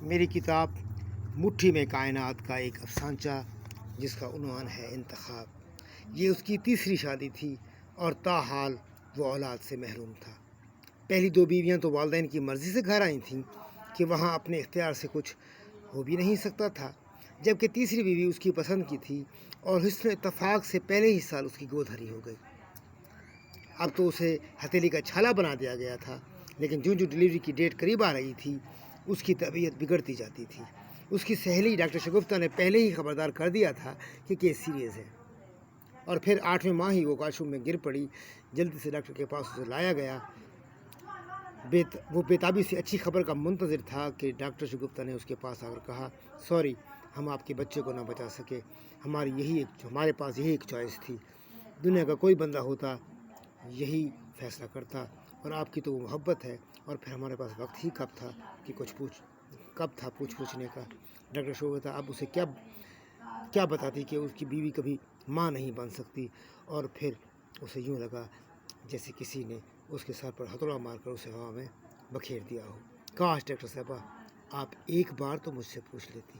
میری کتاب مٹھی میں کائنات کا ایک افسانچہ جس کا عنوان ہے انتخاب. یہ اس کی تیسری شادی تھی اور تاحال وہ اولاد سے محروم تھا. پہلی دو بیویاں تو والدین کی مرضی سے گھر آئی تھیں کہ وہاں اپنے اختیار سے کچھ ہو بھی نہیں سکتا تھا، جبکہ تیسری بیوی اس کی پسند کی تھی اور حسن اتفاق سے پہلے ہی سال اس کی گود ہری ہو گئی. اب تو اسے ہتھیلی کا چھالا بنا دیا گیا تھا، لیکن جو ڈلیوری کی ڈیٹ قریب آ رہی تھی اس کی طبیعت بگڑتی جاتی تھی. اس کی سہیلی ڈاکٹر شگفتہ نے پہلے ہی خبردار کر دیا تھا کہ کیس سیریس ہے، اور پھر 8ویں ماہ ہی وہ واش روم میں گر پڑی. جلدی سے ڈاکٹر کے پاس اسے لایا گیا. وہ بےتابی سے اچھی خبر کا منتظر تھا کہ ڈاکٹر شگفتہ نے اس کے پاس آ کر کہا، سوری، ہم آپ کے بچے کو نہ بچا سکے. ہمارے پاس یہی ایک چوائس تھی. دنیا کا کوئی بندہ ہوتا یہی فیصلہ کرتا، اور آپ کی تو وہ محبت ہے، اور پھر ہمارے پاس وقت ہی کب تھا کہ پوچھنے کا. ڈاکٹر شگفتہ اب اسے کیا بتاتی کہ اس کی بیوی کبھی ماں نہیں بن سکتی. اور پھر اسے یوں لگا جیسے کسی نے اس کے سر پر ہتھوڑا مار کر اسے ہوا میں بکھیر دیا ہو. کاش ڈاکٹر صاحبہ آپ ایک بار تو مجھ سے پوچھ لیتی.